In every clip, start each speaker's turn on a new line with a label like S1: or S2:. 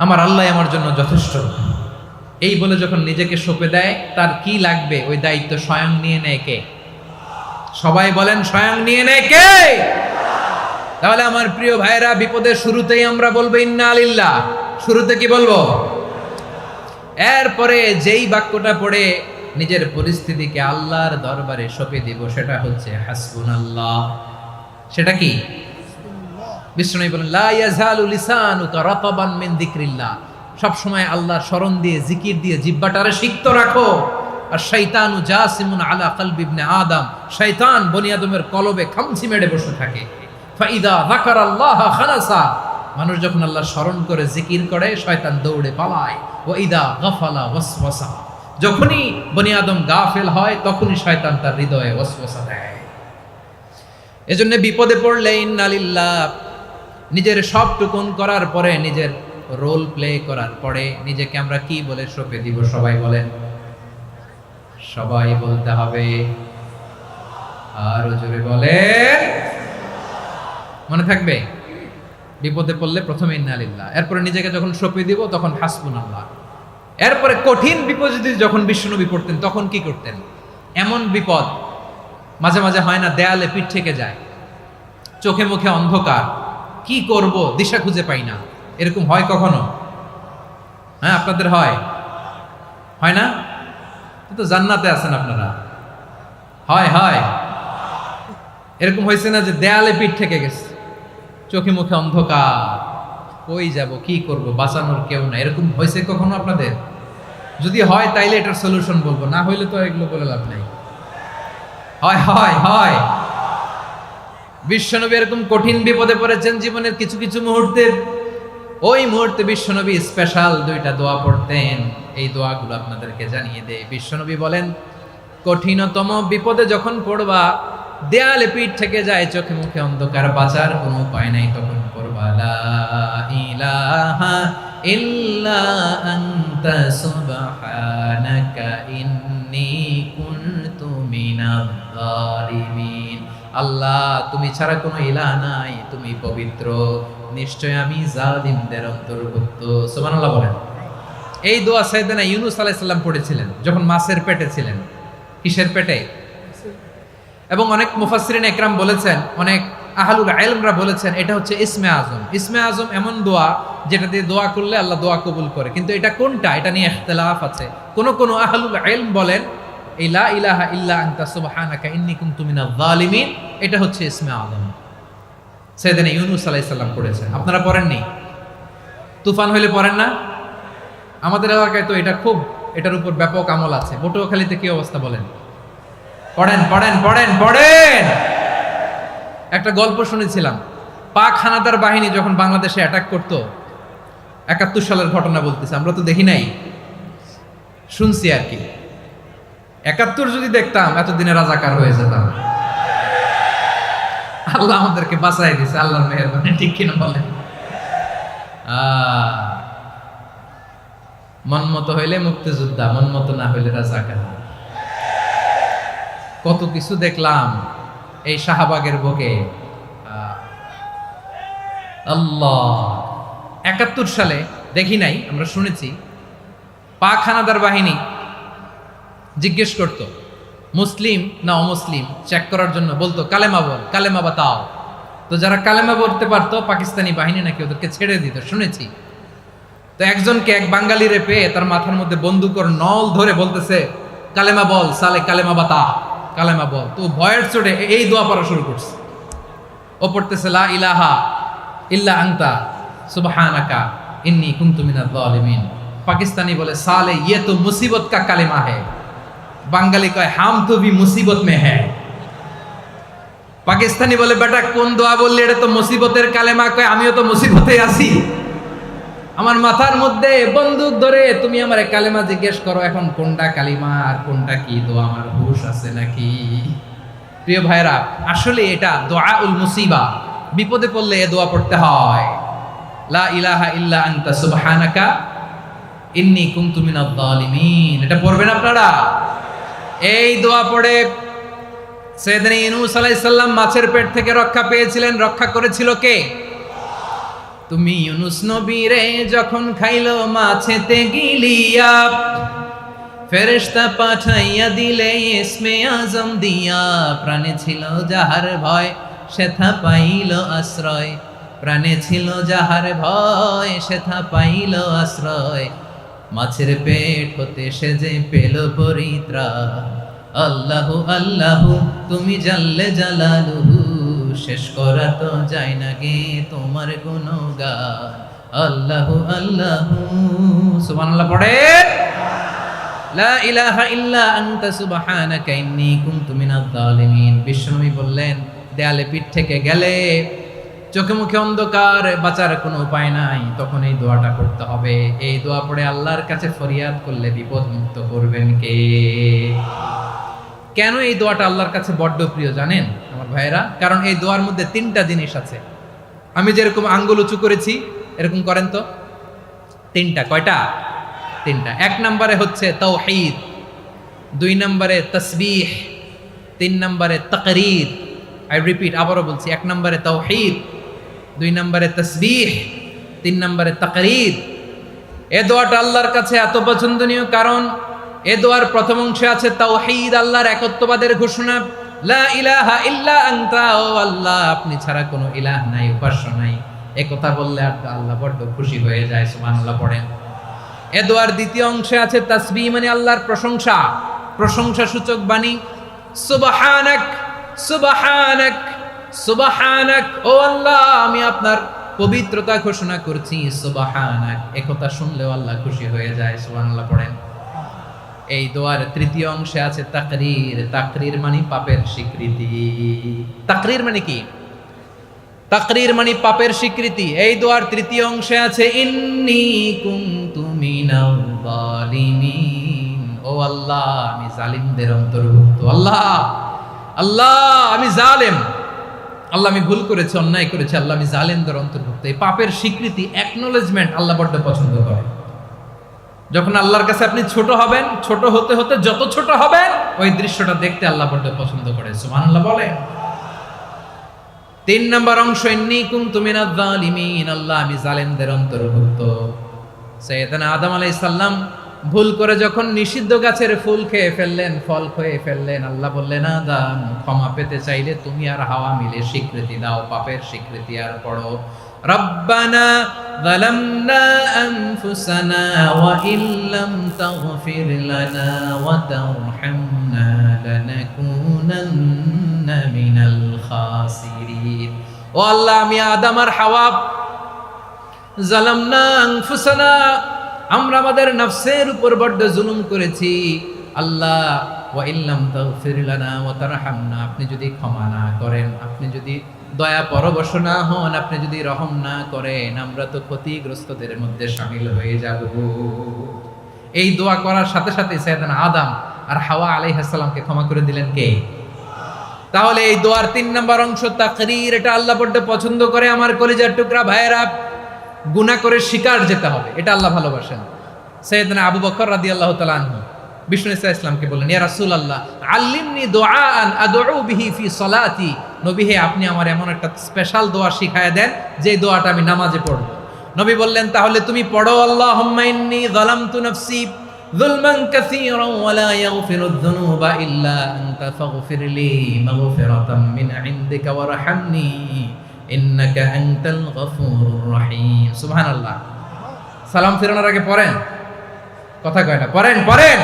S1: আমার আল্লাহ আমার জন্য যথেষ্ট। এই বলে যখন নিজেকে সঁপে দেয়, তার কি লাগবে ওই দায়িত্ব স্বয়ং নিয়ে নেয় কে? সবাই বলেন, স্বয়ং নিয়ে নেয় কে? তাহলে আমার প্রিয় ভাইরা, বিপদের শুরুতেই আমরা বলবো ইন্না লিল্লাহ। শুরুতে কি বলবো? এরপরে যেই বাক্যটা পড়ে নিজের পরিস্থিতিকে আল্লাহর দরবারে সঁপে দিব, সেটা হচ্ছে হাসবুনাল্লাহ। সেটা কি? বিষ্ণু বলেন, লা ইয়াজালু লিসানুকা রাতাবান মিন যিকরিল্লাহ। সব সময় আল্লাহর স্মরণ দিয়ে, জিকির দিয়ে জিহ্বাটারে সিক্ত রাখো। আর শয়তানু জাসিমুন আলা কলবি ইবনে আদম। শয়তান বনি আদমের কলবে খামচি মেরে বসে থাকে। ফাইদা যাকারাল্লাহ খালাসা। মানুষ যখন আল্লাহর স্মরণ করে, জিকির করে, শয়তান দৌড়ে পালায়। ওয়া ইদা গাফালা ওয়াসওয়াসা। যখনই বনি আদম গাফেল হয়, তখনই শয়তান তার হৃদয়ে ওয়াসওয়াসা দেয়। এজন্য বিপদে পড়লে ইন্না লিল্লাহ, নিজের সবটুকুন করার পরে, নিজের রোল প্লে করার পরে নিজেকে আমরা কি বলে সঁপে দিব? সবাই বলেন, সবাই বলতে হবে। আরো জোরে বলেন, মনে থাকবে? বিপদে পড়লে প্রথমে ইন্না লিল্লাহ, এরপরে নিজেকে যখন সঁপে দিব তখন হাসবুনাল্লাহ। এরপরে কঠিন বিপদ যদি যখন বিশ্বনবী পড়তেন, তখন কি করতেন? এমন বিপদ মাঝে মাঝে হয় না, দেয়ালে পিঠ থেকে যায়, চোখে মুখে অন্ধকার, কি করব দিশা খুঁজে পাই না, এরকম হয় কখনো? হ্যাঁ, আপনাদের হয়? হয় না? তো জান্নাতে আছেন আপনারা। হয় হয় এরকম হয়েছে না যে দেয়ালে পিঠ থেকে গেছে, চোখে মুখে অন্ধকার, কই যাব, কি করব, বাঁচানোর কেউ না, এরকম হয়েছে কখনো আপনাদের? যদি হয় তাইলে এটার সলিউশন বলবো, না হইলে তো এগুলো বলে লাভ নাই। হয় হয় হয় বিশ্বনবী এরকম কঠিন বিপদে পড়েছেন জীবনের কিছু কিছু মুহূর্তে। ওই মুহূর্তে বিশ্বনবী স্পেশাল দুইটা দোয়া পড়তেন। এই দোয়াগুলো আপনাদেরকে জানিয়ে দেয়। বিশ্বনবী বলেন, কঠিনতম বিপদে যখন পড়বা, দেয়ালে পিঠ থেকে যায়, চোখে মুখে অন্ধকার, বাঁচার কোনো উপায় নাই, তখন পড়বা লা ইলাহা ইল্লা আনতা সুবহানাকা ইন্নী কুনতু মিনাজ জালিমিন। আল্লাহ, তুমি ছাড়া কোনো ইলাহ নাই, তুমি পবিত্র, নিশ্চয় আমি জালিমদের অন্তর্ভুক্ত। সুবহানাল্লাহ বলেন। এই দোয়া সাইয়েদনা ইউনূস আলাইহিস সালাম পড়েছিলেন যখন মাছের পেটে ছিলেন। কিসের পেটে? এবং অনেক মুফাসসিরিন একরাম বলেছেন, অনেক আহলুল ইলমরা বলেছেন, এটা হচ্ছে ইসমে আজম। ইসমে আজম এমন দোয়া যেটা দিয়ে দোয়া করলে আল্লাহ দোয়া কবুল করে। কিন্তু এটা কোনটা, এটা নিয়ে ইখতিলাফ আছে। কোন আহলুল ইলম বলেন এই লা ইলাহা ইল্লা আনতা সুবহানাকা ইন্নী কুনতু মিনাজ জালিমিন, এটা হচ্ছে ইসমে আজম। সাইয়েদনা ইউনূস আলাইহিস সালাম পড়েছেন। আপনারা পড়েননি? তুফান হইলে পড়েন না? আমাদের এলাকায় তো এটা খুব, এটার উপর ব্যাপক আমল আছে। পটুয়াখালীতে কি অবস্থা বলেন? পড়েন পড়েন পড়েন পড়েন। একটা গল্প শুনেছিলাম, পাক হানাদার বাহিনী যখন বাংলাদেশে অ্যাটাক করতো, ৭১ সালের ঘটনা বলতেছে, আমরা তো দেখি নাই, শুনছি আর কি। ৭১ যদি দেখতাম, এতদিনে রাজাকার হয়ে যেতাম। আল্লাহ আমাদেরকে বাঁচাই দিছে, আল্লাহর মেহেরবানি, ঠিক কিনা বলেন? মন মতো হইলে মুক্তিযোদ্ধা, মন মতো না হইলে রাজাকার। কত কিছু দেখলাম এই শাহবাগের বুকে। আল্লাহ, ৭১ সালে দেখি নাই, আমরা শুনেছি, পাক হানাদার বাহিনী জিজ্ঞেস করত মুসলিম না অমুসলিম চেক করার জন্য, বলতো কালেমা বল, কালেমা বাতাও। তো যারা কালেমা বলতে পারতো, পাকিস্তানি বাহিনী নাকি ওদেরকে ছেড়ে দিত, শুনেছি। তো একজনকে, এক বাঙালিরে পেয়ে তার মাথার মধ্যে বন্দুকর নল ধরে বলতেছে, কালেমা বল সালে, কালেমা বাতা, কালেমা বল। তো ভয়ের চোটে এই দোয়া পড়া শুরু করছে। ও পড়তেছে লা ইলাহা ইল্লা আনতা সুবহানাকা ইন্নী কুনতু মিনাজ জালিমিন। পাকিস্তানি বলে সালে ইয়ে তো মুসিবত কা কালেমা হ্যায়। বাঙালি কয় হাম তো ভি মুসিবত মে হ্যায়। পাকিস্তানি বলে বেটা কোন দোয়া বললি, এটা তো মুসিবতের কালেমা। কয় আমিও তো মুসিবতে আছি, আমার মাথার মধ্যে বন্দুক ধরে তুমি আমার কালেমা জিজ্ঞেস করো, এখন কোনটা কালিমা আর কোনটা কি দোয়া, আমার হুশ আছে নাকি? প্রিয় ভাইরা, আসলে এটা দোয়াউল মুসিবা। বিপদে পড়লে এ দোয়া পড়তে হয়, লা ইলাহা ইল্লা আনতা সুবহানাকা ইন্নী কুনতু মিনাজ জালিমিন। এটা পড়বেন আপনারা। এই দোয়া পড়ে সাইয়েদনা ইউনূস আলাইহিস সালাম মাছের পেট থেকে রক্ষা পেয়েছিলেন। রক্ষা করেছিল কে? তুমি ইউনুস নবীরে যখন খাইলো মাছেতে গিলিয়া, ফেরেশতা পাঠাইয়া দিলে ইসমে আজম দিয়া, প্রাণে ছিল যাহার ভয় সেথা পাইল আশ্রয়, প্রাণে ছিল যাহার ভয় সেথা পাইল আশ্রয়, মাছের পেট হতে সে যে পেল পরিত্রাণ। আল্লাহু আল্লাহু তুমি জাল্লে জালালুহু, শেষ করা তো যায় না গে তোমার গুণগান। আল্লাহু আল্লাহু, সুবহানাল্লাহ পড়ে। লা ইলাহা ইল্লা আনতা সুবহানাকা ইন্নী কুনতু মিনাজ জালিমিন। বিশ্বনবী বললেন, দেয়ালে পিঠ থেকে গেলে, চোখে মুখে অন্ধকার, বাঁচার কোনো উপায় নাই, তখন এই দোয়াটা করতে হবে। এই দোয়া পড়ে আল্লাহর কাছে ফরিয়াদ করলে বিপদ মুক্ত করবেন কে? কেন এই দোয়াটা আল্লাহর কাছে বড্ড প্রিয় জানেন আমার ভাইয়েরা? কারণ এই দোয়ার মধ্যে 3টা জিনিস আছে। আমি যেরকম আঙ্গুল উঁচু করেছি এরকম করেন তো। 3টা। কয়টা? 3টা। 1 নম্বরে হচ্ছে তাওহীদ, 2 নম্বরে তাসবিহ, 3 নম্বরে তাকরীর। আই রিপিট, আবারও বলছি, 1 নম্বরে তাওহীদ, 2 নম্বরে তাসবিহ, 3 নম্বরে তাকরীর। এই দোয়াটা আল্লাহর কাছে এত পছন্দনীয় কারণ এ দোয়ার প্রথম অংশে আছে তাওহীদ, আল্লাহর একত্ববাদের ঘোষণা। লা ইলাহা ইল্লা আনতা, ও আল্লাহ আপনি ছাড়া কোনো ইলাহ নাই, উপাস্য নাই। এই কথা বললে আল্লাহ বড় খুশি হয়ে যায়, সুবহানাল্লাহ পড়েন। এ দোয়ার দ্বিতীয় অংশে আছে তাসবিহ, মানে আল্লাহর প্রশংসা, প্রশংসা সূচক বাণী। সুবহানাক সুবহানাক সুবহানাক, ও আল্লাহ আমি আপনার পবিত্রতা ঘোষণা করছি, সুবহানাক। এই কথা শুনলেও আল্লাহ খুশি হয়ে যায়, সুবহানাল্লাহ পড়েন। এই দোয়ার তৃতীয় অংশে আছে তাকরীর, তাকরীর মানে পাপের স্বীকৃতি। তাকরীর মানে কি? তাকরীর মানে পাপের স্বীকৃতি। এই দোয়ার তৃতীয় অংশে আছে ইন্নী কুনতু মিনাল জালিমিন, ও আল্লাহ আমি জালিমদের অন্তর্ভুক্ত। আল্লাহ আল্লাহ আমি জালেম, আল্লাহ আমি ভুল করেছি, অন্যায় করেছি, আল্লাহ আমি জালেমদের অন্তর্ভুক্ত। এই পাপের স্বীকৃতি, অ্যাকনোলেজমেন্ট আল্লাহ বড্ড পছন্দ করে। যখন আল্লাহর কাছে আপনি ছোট হবেন, ছোট হতে হতে যত ছোট হবেন, ওই দৃশ্যটা দেখতে আল্লাহ বড্ড পছন্দ করে, সুবহানাল্লাহ বলে। 3 নম্বর অংশ ইন্নী কুনতু মিনাজ জালিমিন, আল্লাহ আমি জালেমদের অন্তর্ভুক্ত। সাইয়েদনা আদম আলাইহিস সালাম ভুল করে যখন নিষিদ্ধ গাছের ফুল খেয়ে ফেললেন, ফল খেয়ে ফেললেন, আল্লাহ বললেন আদম ক্ষমা পেতে চাইলে তুমি আর হাওয়া মিলে স্বীকৃতি দাও, পাপের স্বীকৃতি আর পড়ো। রব্বানা যালামনা আনফুসানা ওয়া ইল্লাম তাগফির লানা ওয়া তারহামনা লানাকুনান্না মিনাল খাসিরিন। ও আল্লাহ আমি আদম আর হাওয়া, যালামনা আনফুসানা, আমরা আমাদের নফসের উপর বড্ড জুলুম করেছি। আল্লাহ ওয়া ইল্লাম তাগফির লানা ওয়া তারহামনা, আপনি যদি ক্ষমা না করেন, আপনি যদি দয়া পরবশ না হন, আপনি যদি রহম না করেন, আমরা তো ক্ষতিগ্রস্তদের মধ্যে শামিল হয়ে যাব। এই দোয়া করার সাথে সাথে সাইয়েদনা আদম আর হাওয়া আলাইহিস সালামকে ক্ষমা করে দিলেন কে? তাহলে এই দোয়ার 3 নম্বর অংশ তাকরীর, এটা আল্লাহ বড্ড পছন্দ করে। আমার কলিজার টুকরা ভাইয়েরা, গুনাহ করে শিকার যেতে হবে, এটা আল্লাহ ভালোবাসেন। সাইয়েদনা আবু বকর রাদিয়াল্লাহু তাআলা আনহু বিষ্ণু ইসা ইসলামকে বললেন, ইয়া রাসূলুল্লাহ আল্লিমনি দুআআন আদউ বিহি ফি সলাতি, নবী হে আপনি আমার এমন একটা স্পেশাল দোয়া শিখায়া দেন যে দোয়াটা আমি নামাজে পড়ব। নবী বললেন, তাহলে তুমি পড়ো, আল্লাহুম্মা ইন্নী যালামতু নাফসি যুলমান কাসীরান ওয়া লা ইয়াগফিরুয যুনুবা ইল্লা আনতা ফাগফিরলি মাগফিরাতাম মিন ইনদিকা ওয়ারহামনি ইন্নাকা আনতাল গফুরুর রহিম। সুবহানাল্লাহ। সালাম ফিরানোর আগে পড়েন, কথা কয় না, পড়েন পড়েন।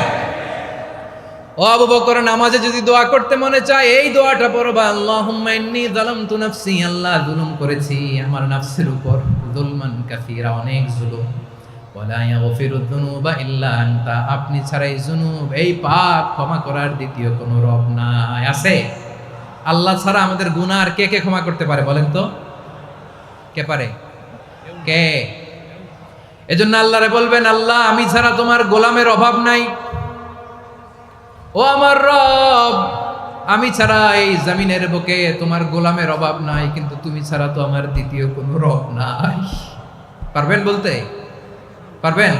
S1: ও আবু বকর, নামাজে যদি দোয়া করতে মনে চায় এই দোয়াটা পড়বা, আল্লাহুম্মা ইন্নী যালামতু নাফসি, আল্লাহ জুলুম করেছি আমার নফসের উপর, যুলমান কাসীরা, অনেক জুলুম, ওয়া লা ইয়াগফিরুয যুনুবা ইল্লা আনতা, আপনি ছাড়া এই জুনুব, এই পাপ ক্ষমা করার দ্বিতীয় কোনো রব নাই। আছে? আল্লাহ ছাড়া আমাদের গুনাহ আর কে কে ক্ষমা করতে পারে বলেন তো? কে পারে? কে? এজন্য আল্লাহরে বলবেন, আল্লাহ আমি ছাড়া তোমার গোলামের অভাব নাই, ও আমার রব আমি ছাড়া এই জমিনের বুকে তোমার গোলামের অভাব নাই, কিন্তু তুমি ছাড়া তো আমার দ্বিতীয় কোনো রব নাই। পারবেন বলতে? পারবেন?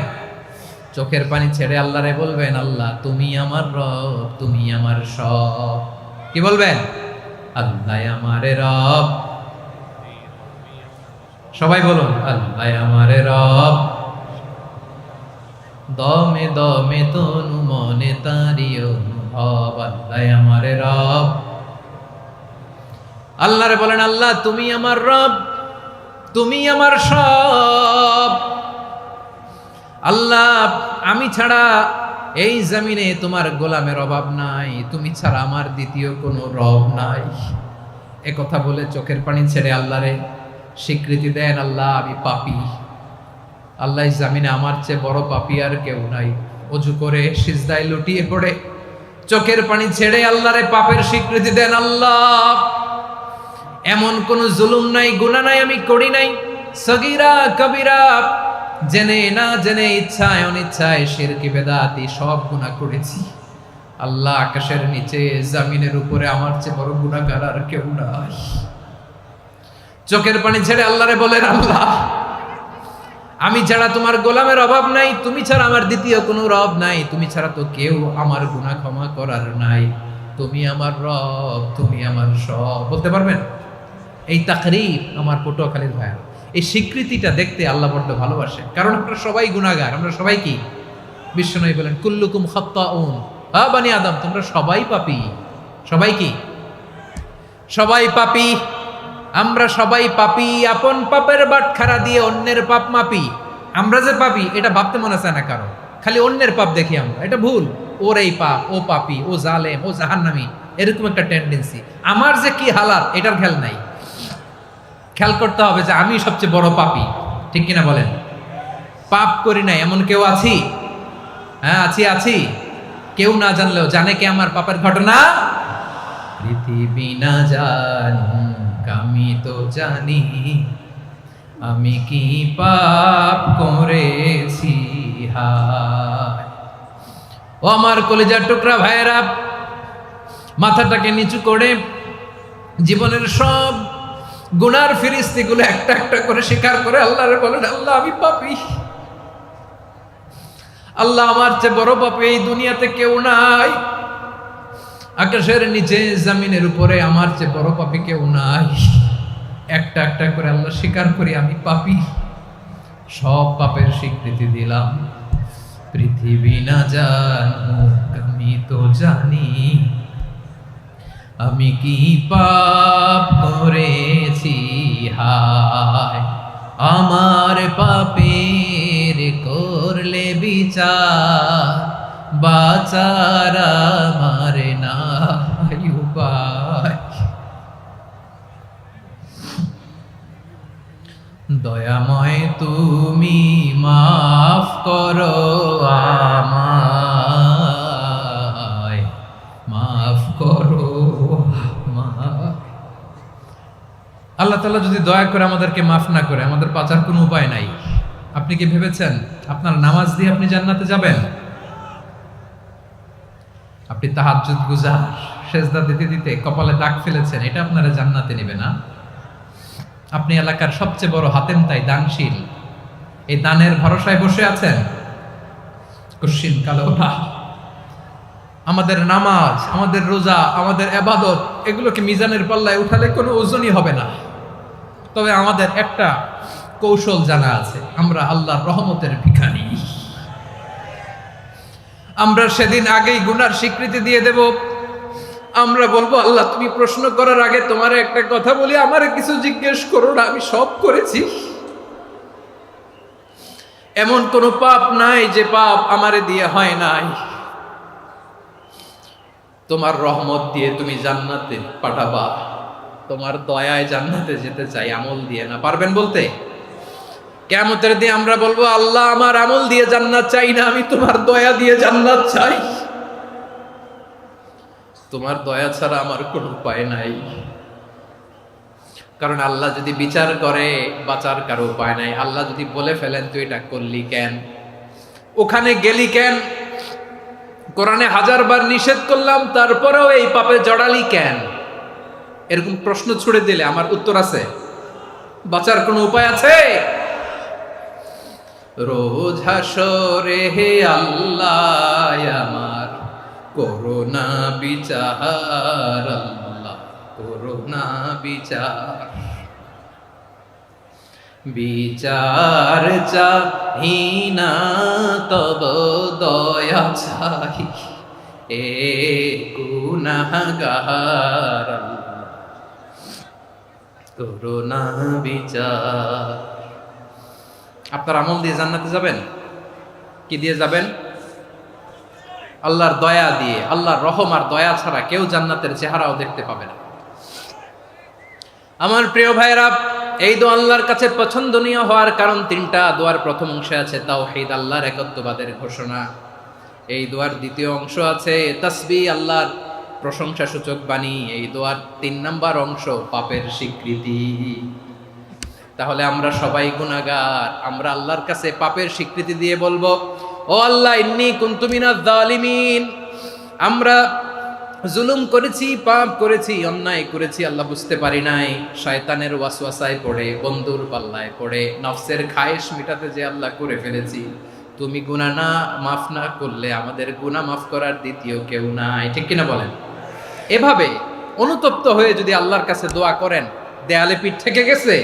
S1: চোখের পানি ছেড়ে আল্লাহরে বলবেন, আল্লাহ তুমি আমার রব, তুমি আমার সব। কি বলবেন? আল্লাহ আমারে রব, সবাই বলুন, আল্লাহ আমার রব, দমে দমে তনু মনে তারি অনুভব। আল্লাহ আমার রব। আল্লাহরে বলেন, আল্লাহ তুমি আমার রব, তুমি আমার সব। আল্লাহ আমি ছাড়া এই জমিনে তোমার গোলামের অভাব নাই, তুমি ছাড়া আমার দ্বিতীয় কোনো রব নাই। এ কথা বলে চোখের পানি ছেড়ে আল্লাহরে স্বীকৃতি দেন, আল্লাহ আমি পাপী। আল্লাহ জামিনে আমার চেয়ে বড় পাপী আর কেউ নাই। অজু করে সিজদায় লুটিয়ে পড়ে চোখের পানি ছেড়ে আল্লাহরে পাপের স্বীকৃতি দেন, আল্লাহ এমন কোন জুলুম নাই, গুনাহ নাই আমি করি নাই, সগীরা কবিরা, জেনে না জেনে, ইচ্ছায় অনিচ্ছায়, শিরকি বেদাতি সব গুনাহ করেছি। আল্লাহ আকাশের নিচে জমিনের উপরে আমার চেয়ে বড় গুনাহগার আর কেউ নাই। চোখের পানি ছেড়ে আল্লাহরে বলেন, আল্লাহ আমি ছাড়া তোমার গোলামের অভাব নাই, তুমি ছাড়া আমার দ্বিতীয় কোনো রব নাই, তুমি ছাড়া তো কেউ আমার গুনাহ ক্ষমা করার নাই, তুমি আমার রব, তুমি আমার সব। বলতে পারবেন? এই তাকরীর আমার পটুয়াখালীর ভাইয়া, এই স্বীকৃতিটা দেখতে আল্লাহ বড্ড ভালোবাসে, কারণ আমরা সবাই গুনাহগার, আমরা সবাই কি? বিশ্বনবী বলেন, কুল্লুকুম খাত্তাউন, বানি আদম তোমরা সবাই পাপী। সবাই কি? সবাই পাপী। আমরা সবাই পাপী, আপন পাপের বাটখারা দিয়ে অন্যের পাপ মাপি। আমরা যে পাপী এটা ভাবতে মনে চায় না কারো, খালি অন্যের পাপ দেখি আমরা, এটা ভুল। ওর এই পাপ, ও পাপী, ও জালেম, ও জাহান্নামী, এরকম একটা টেন্ডেন্সি। আমার যে কি হালাত এটার খেয়াল নাই। খেয়াল করতে হবে যে আমি সবচেয়ে বড় পাপী, ঠিক কিনা বলেন? পাপ করি নাই এমন কেউ আছি? হ্যাঁ আছি। কেউ না জানলেও জানে কে আমার পাপের ঘটনা? পৃথিবী না জানুক আমি তো জানি, আমি কি পাপ করেছি। হায় ও আমার কলিজার টুকরা ভাইয়েরা, মাথাটাকে নিচু করে জীবনের সব গুনার ফিরিস্তিগুলো একটা একটা করে স্বীকার করে আল্লাহরে বলেন, আল্লাহ আমি পাপী। আল্লাহ আমার চেয়ে বড় পাপী এই দুনিয়াতে কেউ নাই। আকাশের নিচে জমিনের উপরে আমার চেয়ে বড় পাপী কেউ নাই। একটা একটা করে আল্লাহ স্বীকার করি আমি পাপী, সব পাপের স্বীকৃতি দিলাম। পৃথিবী না জানুক আমি তো জানি, আমি কি পাপ করেছি। হায় আমার পাপের করলে বিচার, বাঁচার আমার নাই উপায়। দয়াময় তুমি মাফ করো আমায়, মাফ করো আমায়। আল্লাহ তাআলা যদি দয়া করে আমাদেরকে মাফ না করে, আমাদের বাঁচার কোনো উপায় নাই। আপনি কি ভেবেছেন আপনার নামাজ দিয়ে আপনি জান্নাতে যাবেন? আপনি তাহাজ্জুদ গুজার, সেজদা দিতে দিতে কপালে দাগ ফেলেছেন, এটা আপনারা জান্নাতে নেবে না। আপনি এলাকার সবচেয়ে বড় হাতেম তাই দানশীল, এই দানের ভরসায় বসে আছেন, কুশ্চিন কালো না। আমাদের নামাজ, আমাদের রোজা, আমাদের ইবাদত, এগুলোকে মিজানের পাল্লায় উঠালে কোনো ওজনই হবে না। তবে আমাদের একটা কৌশল জানা আছে, আমরা আল্লাহর রহমতের ভিখারি। আমরা সেদিন আগেই গুনার স্বীকৃতি দিয়ে দেব। আমরা বলবো, আল্লাহ তুমি প্রশ্ন করার আগে তোমার একটা কথা বলি, আমারে কিছু জিজ্ঞেস করো না, আমি সব করেছি। এমন কোন পাপ নাই যে পাপ আমারে দিয়ে হয় নাই। তোমার রহমত দিয়ে তুমি জান্নাতে পাঠাবা, তোমার দয়ায় জান্নাতে যেতে চাই, আমল দিয়ে না। পারবেন বলতে? কিয়ামতের দিন আমরা বলবো, আল্লাহ আমার আমল দিয়ে জান্নাত চাই না, আমি তোমার দয়া দিয়ে জান্নাত চাই। তোমার দয়া ছাড়া আমার কোনো উপায় নাই। কারণ আল্লাহ যদি বিচার করে, বাঁচার কারো উপায় নাই। আল্লাহ যদি বলে ফেলেন তুই এটা করলি কেন, ওখানে গেলি কেন, কোরআনে 1000 বার নিষেধ করলাম তারপরেও এই পাপে জড়ালি কেন, এরকম প্রশ্ন ছুড়ে দিলে আমার উত্তর আছে? বাঁচার কোনো উপায় আছে? রোজ হাসরে হে আল্লাহ আমার করোনা বিচার, আল্লাহ করোনা বিচার। বিচার চাহি না তব দয়া চাহি এ গুনাহগার করুণা বিচার। আপনার আমল দিয়ে জান্নাতে যাবেন? কি দিয়ে যাবেন? আল্লাহর দয়া দিয়ে। আল্লাহর রহম আর দয়া ছাড়া কেউ জান্নাতের চেহারাও দেখতে পাবে না। আমার প্রিয় ভাইরা, এই দোয়া আল্লাহর কাছে পছন্দনীয় হওয়ার কারণ তিনটা। দোয়ার প্রথম অংশে আছে তাওহীদ, আল্লাহর একত্ববাদের ঘোষণা। এই দোয়ার দ্বিতীয় অংশ আছে তাসবিহ, আল্লাহর প্রশংসা সূচক বাণী। এই দোয়ার ৩ নাম্বার অংশ পাপের স্বীকৃতি। তাহলে আমরা সবাই গুনাহগার। আমরা আল্লাহর কাছে পাপের স্বীকৃতি দিয়ে বলবো, ও আল্লাহ, ইন্নী কুনতু মিনাজ জালিমিন, আমরা জুলুম করেছি, পাপ করেছি, অন্যায় করেছি, আল্লাহ বুঝতে পারি নাই। শয়তানের ওয়াসওয়াসায় পড়ে, বন্ধুর পাল্লায় পড়ে, নফসের খায়েশ মিটাতে যে আল্লাহ করে ফেলেছি। তুমি গুনাহ না মাফ না করলে আমাদের গুনাহ মাফ করার দ্বিতীয় কেউ নাই। ঠিক কিনা বলেন? এভাবে অনুতপ্ত হয়ে যদি আল্লাহর কাছে দোয়া করেন, দেয়ালে পিঠ থেকে গেছে,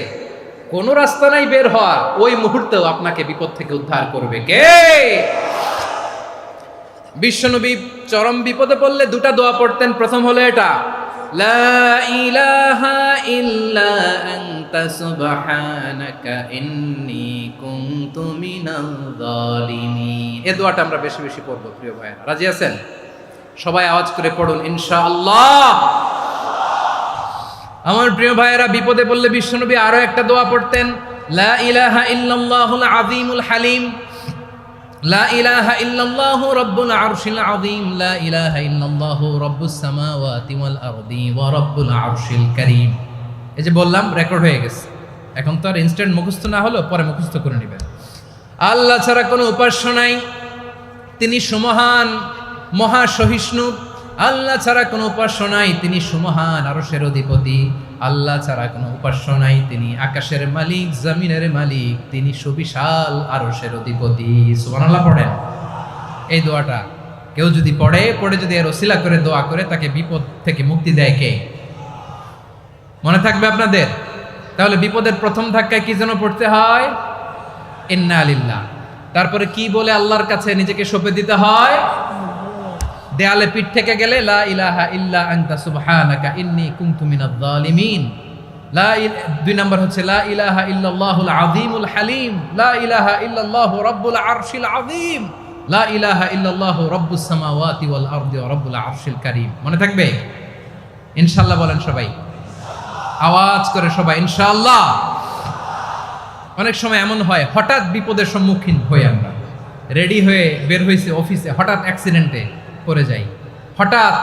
S1: কোনো রাস্তা নাই বের হওয়ার, ওই মুহূর্তেও আপনাকে বিপদ থেকে উদ্ধার করবে কে? বিশ্বনবী চরম বিপদে পড়লে দুটা দোয়া পড়তেন। প্রথম হলো এটা, লা ইলাহা ইল্লা আনতা সুবহানাকা ইন্নী কুনতু মিনাল জালিমিন। এই দোয়াটা আমরা বেশি বেশি পড়ব প্রিয় ভাইরা। রাজি আছেন? সবাই আওয়াজ করে পড়ুন ইনশাআল্লাহ। আমার প্রিয় ভাইয়েরা, বিপদে পড়লে বিশ্বনবী আরো একটা দোয়া পড়তেন, লা ইলাহা ইল্লাল্লাহুল আযীমুল হালিম, লা ইলাহা ইল্লাল্লাহু রাব্বুল আরশিল আযীম, লা ইলাহা ইল্লাল্লাহু রাব্বুস সামাওয়াতি ওয়াল আরদি ওয়া রাব্বুল আরশিল কারীম। এই যে বললাম, রেকর্ড হয়ে গেছে। এখন তো আর ইনস্ট্যান্ট মুখস্থ না হলো, পরে মুখস্থ করে নেবেন। আল্লাহ ছাড়া কোনো উপাস্য নাই, তিনি সুমহান, মহা সহিষ্ণু। আল্লাহ ছাড়া কোনো উপাস্য নাই, তিনি সুমহান, আরশের অধিপতি। আল্লাহ ছাড়া কোনো উপাস্য নাই, তিনি আকাশের মালিক, জমিনের মালিক, তিনি সুবিশাল, আরশের অধিপতি। সুবহানাল্লাহ পড়েন। এই দোয়াটা কেউ যদি পড়ে যদি এর ওসিলা করে দোয়া করে, তাকে বিপদ থেকে মুক্তি দেয় কে? মনে থাকবে আপনাদের? তাহলে বিপদের প্রথম ধাক্কায় কি যেন পড়তে হয়? ইন্না লিল্লাহ। তারপরে কি বলে আল্লাহর কাছে নিজেকে সঁপে দিতে হয়? দেয়ালে পিঠ থেকে গেলে লা ইলাহা ইল্লা আনতা সুবহানাকা ইন্নী কুনতু মিনাজ জালিমিন। ২ নম্বর হচ্ছে লা ইলাহা ইল্লাল্লাহুল আযীমুল হালিম, লা ইলাহা ইল্লাল্লাহু রাব্বুল আরশিল আযীম, লা ইলাহা ইল্লাল্লাহু রাব্বুস সামাওয়াতি ওয়াল আরদি ওয়া রাব্বুল আরশিল কারীম। মনে থাকবে? ইনশাআল্লাহ বলেন সবাই, আওয়াজ করে সবাই ইনশাআল্লাহ। অনেক সময় এমন হয়, হঠাৎ বিপদের সম্মুখীন হই আমরা, রেডি হয়ে বের হইছে অফিসে, হঠাৎ অ্যাক্সিডেন্টে পড়ে যাই, হঠাৎ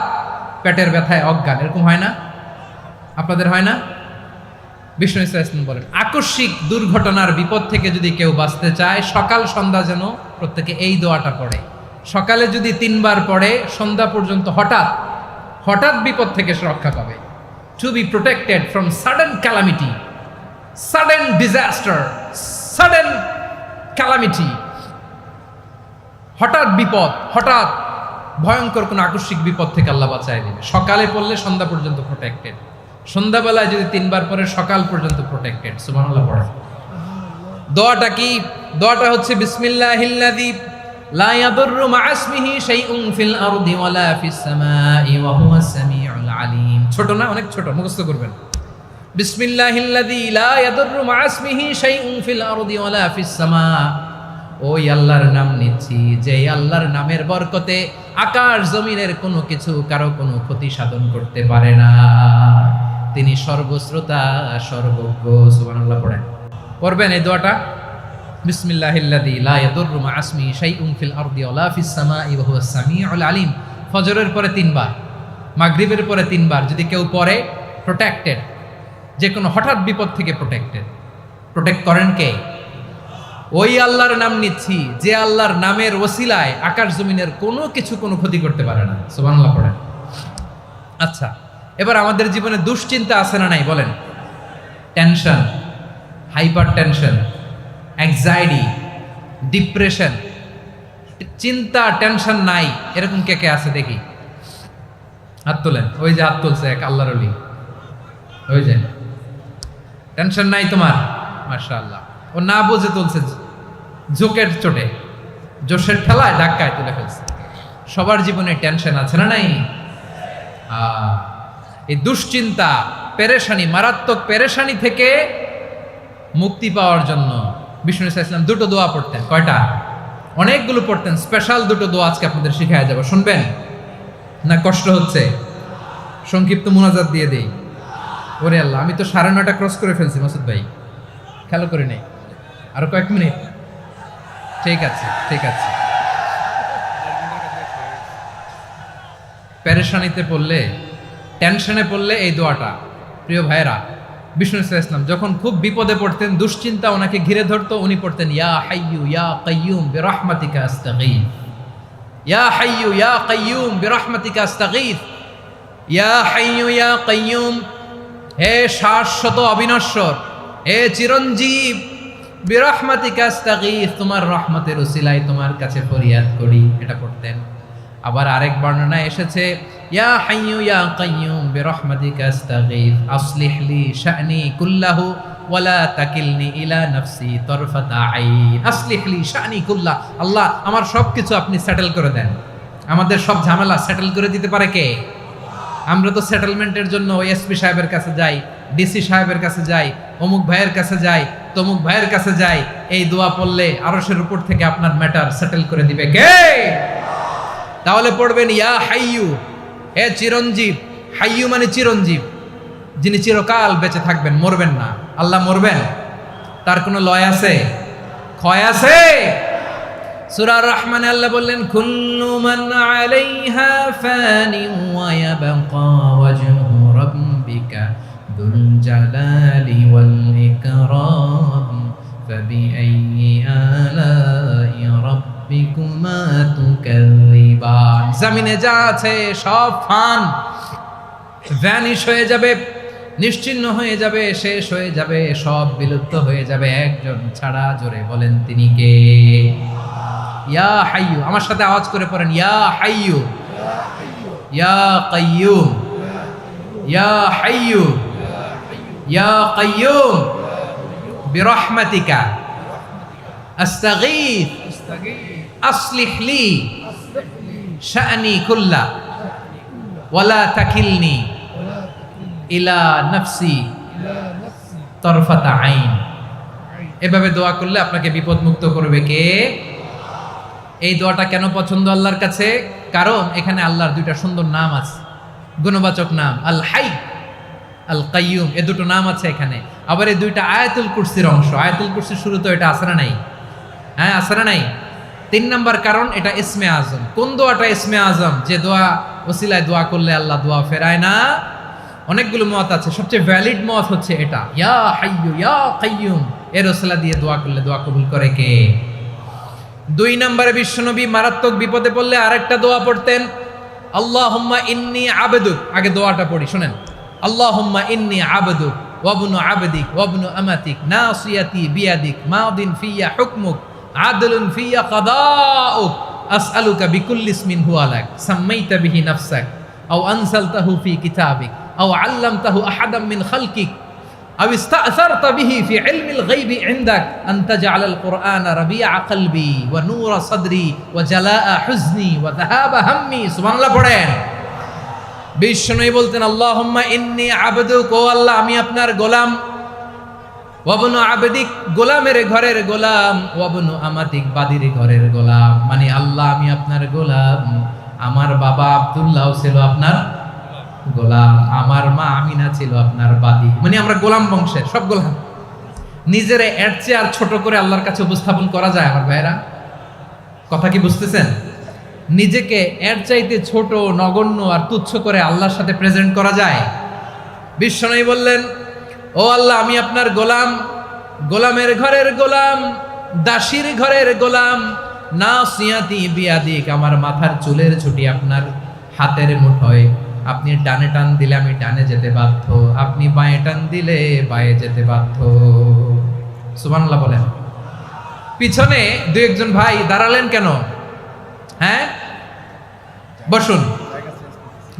S1: পেটের ব্যথায় অজ্ঞান। এরকম হয় না? আপনাদের হয় না? বিষ্ণু ইসলাম বলেন, আকস্মিক দুর্ঘটনার বিপদ থেকে যদি কেউ বাঁচতে চায়, সকাল সন্ধ্যা যেন প্রত্যেকে এই দোয়াটা পড়ে। সকালে যদি 3 বার পড়ে, সন্ধ্যা পর্যন্ত হঠাৎ বিপদ থেকে সে রক্ষা পাবে। To be protected from sudden calamity, sudden disaster, sudden calamity. হঠাৎ বিপদ, হঠাৎ ভয়ঙ্কর কোন আকস্মিক বিপদ থেকে আল্লাহ বাঁচায় দিবে। সকালে পড়লে সন্ধ্যা পর্যন্ত প্রোটেক্টেড, সন্ধ্যাবেলায় যদি 3 বার পরে সকাল পর্যন্ত প্রোটেক্টেড। সুবহানাল্লাহ পড়ে। দোয়াটা কি? দোয়াটা হচ্ছে বিসমিল্লাহিল্লাযী লা ইয়াদুররু মা ইসমিহি শাইউন ফিল আরদি ওয়ালা ফিস সামাই ওয়া হুয়াস সামিউল আলিম। ছোট না? অনেক ছোট, মুখস্থ করবেন। বিসমিল্লাহিল্লাযী লা ইয়াদুররু মা ইসমিহি শাইউন ফিল আরদি ওয়ালা ফিস সামা। ওই আল্লাহর নাম নিচ্ছি, যে আল্লাহর নামের বরকতে আকাশ জমিনের কোনো কিছু কারো কোনো ক্ষতি সাধন করতে পারে না। তিনি সর্বশ্রোতা, সর্বজ্ঞ। সুবহানাল্লাহ পড়েন। পড়বেন এই দোয়াটা, বিসমিল্লাহিল্লাযী লা ইয়াদুররু মা ইসমিহি শাইউন ফিল আরদি ওয়ালা ফিস সামাই ওয়া হুয়াস সামিউল আলিম। ফজরের পরে 3 বার, মাগরিবের পরে 3 বার যদি কেউ পড়ে, প্রোটেক্টেড। যে কোনো হঠাৎ বিপদ থেকে প্রোটেক্ট করেন কে? ওই আল্লাহর নাম নিচ্ছি, যে আল্লাহর নামের ওসিলায় আকাশ জমিনের কোনো কিছু কোনো ক্ষতি করতে পারে না। সুবহানাল্লাহ পড়েন। আচ্ছা, এবার আমাদের জীবনে দুশ্চিন্তা আছে না নাই বলেন? Tension, hyper tension, anxiety, depression, চিন্তা, টেনশন নাই, এরকম কে কে আছে দেখি? হাত তোলেন। ওই যে হাত তুলছে এক আল্লাহর ওলি, ওই যে টেনশন নাই তোমার, মাশাআল্লাহ। ও না বুঝে তুলছে, ঝোঁকের চোটে, জোশের ঠেলায় ধাক্কায় তুলে ফেলছে। সবার জীবনে টেনশন আছে না নাই? এই দুশ্চিন্তা, পেরেশানি, মারাত্মক পেরেশানি থেকে মুক্তি পাওয়ার জন্য বিষ্ণু ইসলাম দুটো দোয়া পড়তেন। কয়টা? অনেকগুলো পড়তেন। স্পেশাল দুটো দোয়া আজকে আপনাদের শিখায়া যাব, শুনবেন না? কষ্ট হচ্ছে? সংক্ষিপ্ত মুনাজাত দিয়ে দেই। ওরে আল্লাহ, আমি তো 9:30 ক্রস করে ফেলছি মাসুদ ভাই, খেয়াল করে নেই। আরো কয়েক মিনিট। ঠিক আছে, ঠিক আছে। পেরেশানিতে পড়লে, টেনশনে পড়লে এই দোয়াটা, প্রিয় ভাইরা, বিষ্ণু ইসলাম যখন খুব বিপদে পড়তেন, দুশ্চিন্তা ওনাকে ঘিরে ধরতো, উনি পড়তেন ইয়া হাইয়ু ইয়া কাইয়ুম বিরহমাতিকা আস্তাগীথ, ইয়া হাইয়ু ইয়া কাইয়ুম বিরহমাতিকা আস্তাগীথ, ইয়া হাইয়ু ইয়া কাইয়ুম, হে শাশ্বত অবিনশ্বর, হে চিরঞ্জীব, বিরহমাতিকা আস্তাগীথ, তোমার রহমতের উসিলায় তোমার কাছে ফরিয়াদ করি। এটা পড়তেন। আবার আরেক বর্ণনায় এসেছে ইয়া হাইয়ু ইয়া কাইয়ুম বিরহমাতিকা আস্তাগীথ আসলিহ লি শা'নি কুল্লাহু ওয়ালা তাকিলনি ইলা নাফসি তরফাতা আইন। আসলিহ লি শা'নি কুল্লাহ, আল্লাহ আমার সবকিছু আপনি সেটেল করে দেন। আমাদের সব ঝামেলা সেটেল করে দিতে পারে কে? আমরা তো সেটেলমেন্টের জন্য এসপি সাহেবের কাছে যাই, ডিসি সাহেবের কাছে যাই, অমুক ভাইয়ের কাছে যাই, তমুক ভাইয়ের কাছে যাই। এই দোয়া পড়লে আরশের উপর থেকে আপনার ম্যাটার সেটেল করে দিবে কে? তাহলে পড়বেন ইয়া হাইয়ু, হে চিরঞ্জীব। হাইয়ু মানে চিরঞ্জীব, যিনি চিরকাল বেঁচে থাকবেন, মরবেন না। আল্লাহ মরবেন? তার কোনো লয় আছে? ক্ষয় আছে? সূরা আর-রহমানে আল্লাহ বললেন কুল্লু মান আলাইহা ফানি ওয়া ইয়াবকা ওয়াজহু রাব্বিকা যুল জালালি ওয়াল ইকরাম ফাবিআইয়ি আলাই রাব্বিকুমা তুকাযযিবান। জমিনে যা আছে সব ফান, ভ্যানিশ হয়ে যাবে, নিশ্চিহ্ন হয়ে যাবে, শেষ হয়ে যাবে, সব বিলুপ্ত হয়ে যাবে, একজন ছাড়া। জোরে বলেন তিনি কে? ইয়া হাইয়ু। আমার সাথে আওয়াজ করে পড়েন ইয়া হাইয়ু ইয়া কাইয়ুম ইয়া হাইয়ু ইয়া কাইয়ুম বিরহমাতিকা আস্তাগীথ আসলিহ লি শা'নি কুল্লা ওয়ালা তাকিলনি ইলা নাফসি তরফাতা আইন। এভাবে দোয়া করলে আপনাকে বিপদ মুক্ত করবে কে? এই দোয়াটা কেন পছন্দ আল্লাহর কাছে? কারণ এখানে আল্লাহর দুইটা সুন্দর নাম আছে, গুণবাচক নাম, আল হাই, আল কাইয়ুম। এই দুটো নাম আছে এখানে। আবার এই দুইটা আয়াতুল কুরসির অংশ। আয়াতুল কুরসির শুরু তো এটা আছে না নাই? হ্যাঁ, আছে না নাই? 3 নাম্বার কারণ, এটা ইসমে আজম। কোন দোয়াটা ইসমে আজম? যে দোয়া ওসিলায় দোয়া করলে আল্লাহ দোয়া ফেরায় না। অনেকগুলো মত আছে, সবচেয়ে ভ্যালিড মত হচ্ছে এটা, ইয়া হাইয়ু ইয়া কাইয়ুম। এর ওসিলা দিয়ে দোয়া করলে দোয়া কবুল করে কে? 2 নম্বরে বিশ্বনবী মারাত্মক বিপদে পড়লে আরেকটা দোয়া পড়তেন, আল্লাহুম্মা ইন্নী আবদুক। আগে দোয়াটা পড়ি, শুনেন। আল্লাহুম্মা ইন্নী আবদুক ওয়া ইবনু আবদিক ওয়া ইবনু আমাতিক নাসিয়াতি বিয়াদিক মাদিন ফিয়া হুকমুক আদলুন ফিয়া কাদাউক আসআলুকা বিকুল্লি ইসমিন হুয়া লাক সাম্মাইতা বিহি নাফসাক আও আনজালতাহু ফি কিতাবিক আও আল্লামতাহু আহাদাম মিন খালকিক আও ইস্তাআসারতা বিহি ফি ইলমিল গায়বি ইনদাক আন তাজআলাল কুরআনা রাবিআ কলবি ওয়া নূরা সাদরি ওয়া জালাআ হুজনি ওয়া যাহাবা হাম্মি। সুবহানাল্লাহ পড়েন। বিষ্ণু বলতেন আল্লাহুম্মা ইন্নী আবদুক, ও আল্লাহ আমি আপনার গোলাম, ওয়া ইবনু আবদিক, গোলামের ঘরের গোলাম, ওয়া ইবনু আমাতিক, বাদীর ঘরের গোলাম। মানে আল্লাহ আমি আপনার গোলাম। আমার বাবা আব্দুল্লাহ ছিল আপনার গোলাম, আমার মা আমিনা ছিল আপনার বাদী। মানে আমরা গোলাম বংশের, সব গোলাম। নিজেরে এর চেয়ে আর ছোট করে আল্লাহর কাছে উপস্থাপন করা যায় আমার ভাইরা? কথা কি বুঝতেছেন? নিজেকে এর চাইতে ছোট, নগণ্য আর তুচ্ছ করে আল্লাহর সাথে প্রেজেন্ট করা যায়? বিশ্বনবী বললেন, ও আল্লাহ আমি আপনার গোলাম, গোলামের ঘরের গোলাম, দাসীর ঘরের গোলাম, নাসিয়াতি বিয়াদিক, আমার মাথার চুলের ছুটি আপনার হাতের মুঠোয়। আপনি ডানে টান দিলে আমি ডানে যেতে বাধ্য, আপনি বাঁয়ে টান দিলে বাঁয়ে যেতে বাধ্য। সুবহানাল্লাহ বলেন। পিছনে 2-1 ভাই দাঁড়ালেন কেন? হ্যাঁ, বসুন।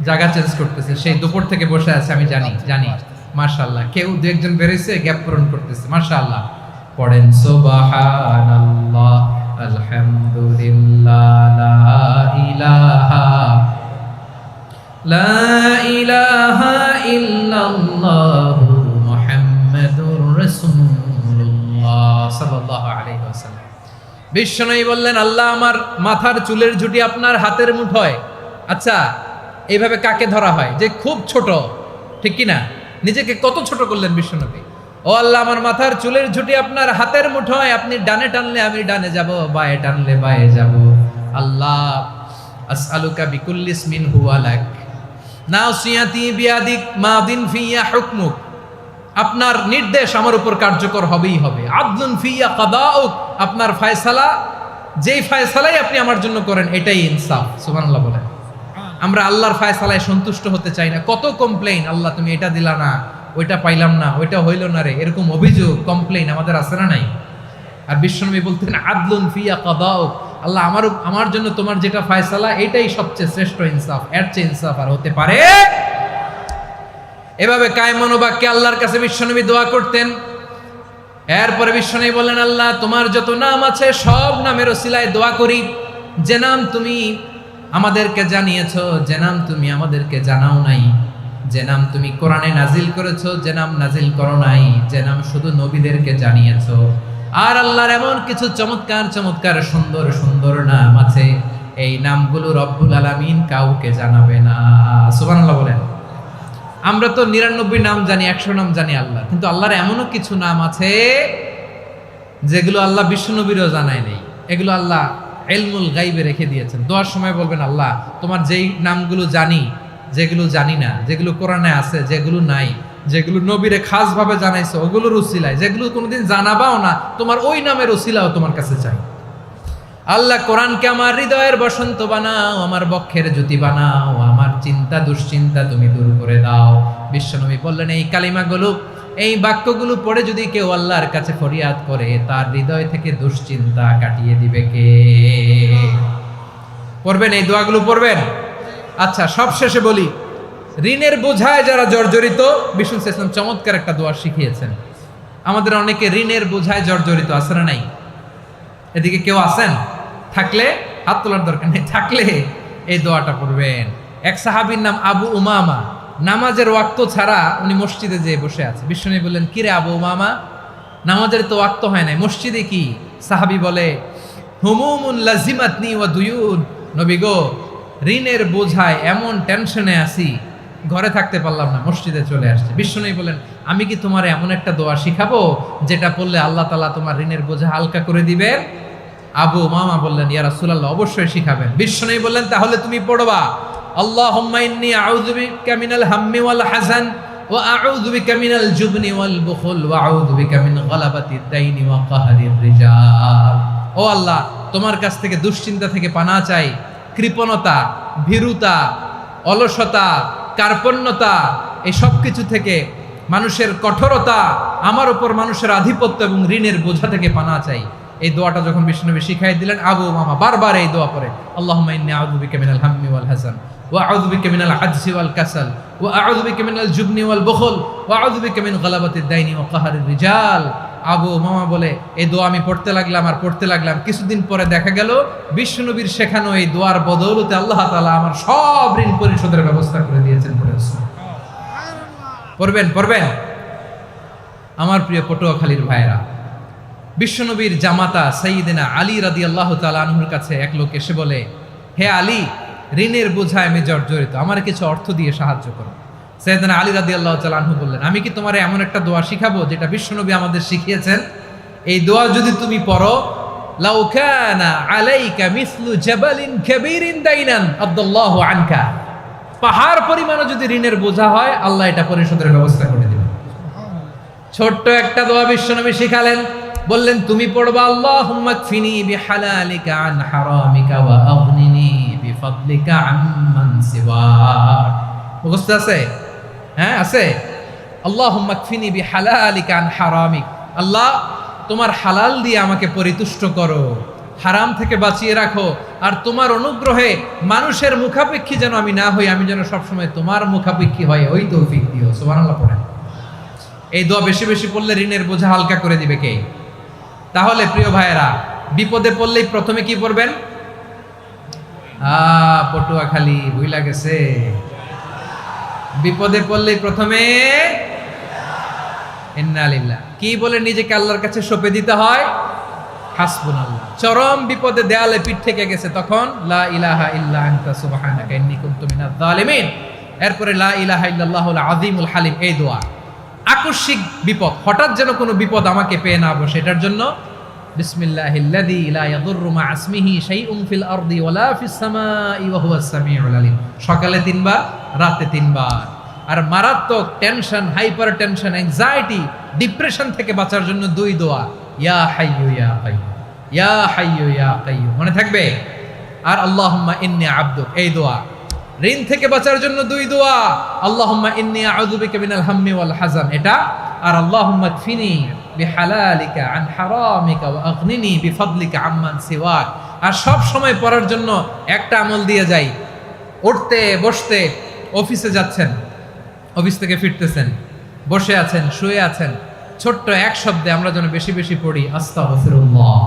S1: জায়গা চেঞ্জ করতেছে, সেই দুপুর থেকে বসে আছে, আমি জানি। মাশাআল্লাহ। কেউ 2-1 বেরিয়েছে, গ্যাপ পূরণ করতেছে। মাশাআল্লাহ। পড়েন সুবহানাল্লাহ, আলহামদুলিল্লাহ, লা ইলাহা ইল্লাল্লাহ মুহাম্মাদুর রাসূলুল্লাহ সাল্লাল্লাহু আলাইহি ওয়াসাল্লাম। বিশ্বনবী বললেন, আল্লাহ আমার মাথার চুলের ঝুঁটি আপনার হাতের মুঠোয়। আচ্ছা, এইভাবে কাকে ধরা হয় যে খুব ছোট, ঠিক কি না? নিজেকে কত ছোট করলেন বিশ্বনবী। ও আল্লাহ, আমার মাথার চুলের ঝুঁটি আপনার হাতের মুঠোয়, আপনি ডানে টানলে আমি ডানে যাব, বায়ে টানলে বায়ে যাব। আল্লাহ, আসআলুকা বিকুল্লি ইসমিন হুয়া লাক নাসিয়াতি বিয়াদিক মাদিন ফিয়া হুকমুক। আপনার নির্দেশ আমার উপর কার্যকর হবেই হবে। আদলুন ফিয়া কাদাউক, আপনার ফয়সালা, যেই ফয়সালাই আপনি আমার জন্য করেন এটাই ইনসাফ। সুবহানাল্লাহ বলেন। আমরা আল্লাহর ফয়সালায় সন্তুষ্ট হতে চাই না। কত কমপ্লেইন, আল্লাহ তুমি এটা দিলা না, ওইটা পাইলাম না, ওইটা হইল না রে, এরকম অভিযোগ কমপ্লেইন আমাদের আছে না নাই? আর বিশ্বনবী বলতেন আদলুন ফিয়া কাদাউক, আল্লাহ আমার জন্য তোমার যেটা ফয়সালা এটাই সবচেয়ে শ্রেষ্ঠ ইনসাফ, এর চেয়ে ইনসাফ আর হতে পারে? এভাবে কায় মনোবাক্যে আল্লাহর কাছে বিশ্বনবী দোয়া করতেন। এরপরে বিশ্বনবী বললেন, আল্লাহ তোমার যত নাম আছে সব নামের ওসিলায় দোয়া করি, যে নাম তুমি আমাদেরকে জানিয়েছো, যে নাম তুমি আমাদেরকে জানাও নাই, যে নাম তুমি কোরআনে নাজিল করেছো, যে নাম নাজিল করো নাই, যে নাম শুধু নবীদেরকে জানিয়েছো। আর আল্লাহর এমন কিছু চমৎকার চমৎকার সুন্দর সুন্দর নাম আছে, এই নামগুলো রব্বুল আলামিন কাউকে জানাবে না। সুবহানাল্লাহ বলেন। আমরা তো 99 নাম জানি, 100 নাম জানি আল্লাহ, কিন্তু আল্লাহর এমনও কিছু নাম আছে যেগুলো আল্লাহ বিশ্বনবীরও জানায় নেই। এগুলো আল্লাহ ইলমুল গাইবে রেখে দিয়েছেন। দোয়ার সময় বলবেন, আল্লাহ তোমার যেই নামগুলো জানি, যেগুলো জানি না, যেগুলো কোরআনে আছে, যেগুলো নাই, যেগুলো নবীরে খাস ভাবে জানাইছো ওগুলোর উসিলায়, যেগুলো কোনোদিন জানাবাও না তোমার ওই নামের উসিলাও তোমার কাছে চাই। আল্লাহ কোরআনকে আমার হৃদয়ের বসন্ত বানাও, আমার বক্ষের জ্যোতি বানাও, আমার চিন্তা দুশ্চিন্তা তুমি দূর করে দাও। বিশ্বনবী বললেন, এই কালিমাগুলো, এই বাক্যগুলো পড়ে যদি কেউ আল্লাহর কাছে ফরিয়াদ করে, তার হৃদয় থেকে দুশ্চিন্তা কাটিয়ে দিবে কে? পড়বেন, এই দোয়াগুলো পড়বেন। আচ্ছা, সব শেষে বলি, ঋণের বোঝায় যারা জর্জরিত, বিষ্ণু ইসলাম চমৎকার একটা দোয়া শিখিয়েছেন। আমাদের অনেকে ঋণের বোঝায় জর্জরিত, আছে না নাই? এদিকে কেউ আছেন? থাকলে হাত তোলার দরকার নেই, থাকলে এই দোয়াটা পড়বেন। এক সাহাবীর নাম আবু উমামা, নামাজের ওয়াক্ত ছাড়া উনি মসজিদে যেয়ে বসে আছে। বিষ্ণু বললেন, কিরে আবু উমামা, নামাজের তো ওয়াক্ত হয় নাই, মসজিদে কি? সাহাবী বলে, হুমুমুন লাজিমাতনি ওয়া দুয়ুন। নবী গো, ঋণের বোঝায় এমন টেনশনে আছি, ঘরে থাকতে পারলাম না, মসজিদে চলে আসছে। বিষ্ণু বলেন, আমি কি তোমার এমন একটা দোয়া শিখাবো যেটা পড়লে আল্লাহ তাআলা তোমার ঋণের বোঝা হালকা করে দিবেন? আবু উমামা বললেন, ইয়া রাসূলুল্লাহ, অবশ্যই শিখাবেন। বিষ্ণু বললেন, তাহলে তুমি পড়বা, আল্লাহুম্মা ইন্নী আউযু বিকা মিনাল হাম্মি ওয়াল হাযান ওয়া আউযু বিকা মিনাল জুবনি ওয়াল বুখল ওয়া আউযু বিকা মিন গালাবাতিদ দাইনি ওয়া কাহরির রিজাল। ও আল্লাহ, তোমার কাছ থেকে দুশ্চিন্তা থেকে পানাহ চাই, কৃপণতা, ভীরুতা, অলসতা, কার্পণ্যতা, এই সব কিছু থেকে, মানুষের কঠোরতা, আমার উপর মানুষের আধিপত্য এবং ঋণের বোঝা থেকে পানাহ চাই। এই দোয়াটা যখন বিষ্ণুনবী শিখাই দিলেন, আবু উমামা বারবার এই দোয়া পড়ে, আল্লাহুম্মা ইন্নী আউযু বিকা মিনাল হাম্মি ওয়াল হাযান ওয়া আউযু বিকা মিনাল আজজি ওয়াল কাসাল ওয়া আউযু বিকা মিনাল জুবনি ওয়াল বুখল ওয়া আউযু বিকা মিন গালাবাতিদ দাইনি ওয়া কাহরির রিজাল। আবু উমামা বলে, এই দোয়া আমি পড়তে লাগলাম আর পড়তে লাগলাম, কিছুদিন পরে দেখা গেল বিষ্ণুনবীর শেখানো এই দোয়ার বদৌলতে আল্লাহ তাআলা আমার সব ঋণ পরিশোধের ব্যবস্থা করে দিয়েছেন। পড়বেন, পড়বেন। আমার প্রিয় পটুয়াখালীর ভাইরা, বিশ্বনবীর জামাতা সাইয়্যিদিনা আলী রাদিয়াল্লাহু তাআলা আনহুর কাছে এক লোক এসে বলে, হে আলী, ঋণের বোঝায় আমি জর্জরিত, আমার কিছু অর্থ দিয়ে সাহায্য করো। সাইয়্যিদিনা আলী রাদিয়াল্লাহু তাআলা আনহু বললেন, আমি কি তোমারে এমন একটা দোয়া শিখাবো যেটা বিশ্বনবী আমাদের শিখিয়েছেন? এই দোয়া যদি তুমি পড়ো, লাউ কানা আলাইকা মিসলু জাবালিন কাবীরিন দাইনান আদাল্লাহু আনকা, পাহাড় পরিমাণও যদি ঋণের বোঝা হয়, আল্লাহ এটা পরিশোধের ব্যবস্থা করে দিবেন। ছোট্ট একটা দোয়া বিশ্বনবী শিখালেন, বললেন, তুমি পড়বা, আল্লাহুম্মা কফিনি বিহালালিকা আন হারামিকা ওয়া আগনিনি বিফাদলিকা আম্মান সিওয়াক। মুখস্থ আছে? হ্যাঁ, আছে। আল্লাহুম্মা কফিনি বিহালালিকা আন হারামিক, আল্লাহ তোমার হালাল দিয়ে আমাকে পরিতুষ্ট করো, হারাম থেকে বাঁচিয়ে রাখো, আর তোমার অনুগ্রহে মানুষের মুখাপেক্ষী যেন আমি না হই, আমি যেন সবসময় তোমার মুখাপেক্ষী হয়, ওই তৌফিক দিও। সুবহানাল্লাহ পড়েন। এই দোয়া বেশি বেশি পড়লে ঋণের বোঝা হালকা করে দিবে কে? তাহলে প্রিয় ভাইয়েরা, বিপদে পড়লেই প্রথমে কি পড়বেন? পটুয়াখালী ভুইলা গেছে। বিপদে পড়লেই প্রথমে ইন্না লিল্লাহ কি বলে নিজেকে আল্লাহর কাছে সঁপে দিতে হয়? হাসবুনাল্লাহ। চরম বিপদে দেয়ালে পিঠ থেকে গেছে, তখন লা ইলাহা ইল্লা আনতা সুবহানাকা ইন্নী কুনতু মিনাজ জালিমিন। এরপরে লা ইলাহা ইল্লাল্লাহুল আযীমুল হালিম, এই দোয়া। আকস্মিক বিপদ, হঠাৎ যেন কোনো বিপদ আমাকে পেয়ে না বসে, এটার জন্য বিসমিল্লাহিল্লাযী লা ইয়াদুররু মা ইসমিহি শাইউন ফিল আরদি ওয়ালা ফিস সামাই ওয়া হুয়াস সামিউল আলিম। সকালে 3 বার, রাতে 3 বার। আর মারাত্মক tension, hyper tension, anxiety, depression থেকে বাঁচার জন্য 2 দোয়া, ইয়া হাইয়্যু ইয়া কাইয়্যুম, ইয়া হাইয়্যু ইয়া কাইয়্যুম, মনে থাকবে? আর আল্লাহুম্মা ইন্নী আবদুক, এই দোয়া। ঋণ থেকে বাঁচার জন্য 2 দোয়া, আল্লাহুম্মা ইন্নী আউযু বিকা মিনাল হাম্মি ওয়াল হাযান, এটা। আর আল্লাহুম্মা কফিনি বিহালালিকা আন হারামিকা ওয়া আগনিনি বিফাদলিকা আম্মান সিওয়াক। আর সব সময় পড়ার জন্য একটা আমল দিয়ে যাই, উঠতে বসতে, অফিসে যাচ্ছেন, অফিস থেকে ফিরতেছেন, বসে আছেন, শুয়ে আছেন, ছোট্ট এক শব্দে আমরা যেন বেশি বেশি পড়ি আস্তাগফিরুল্লাহ।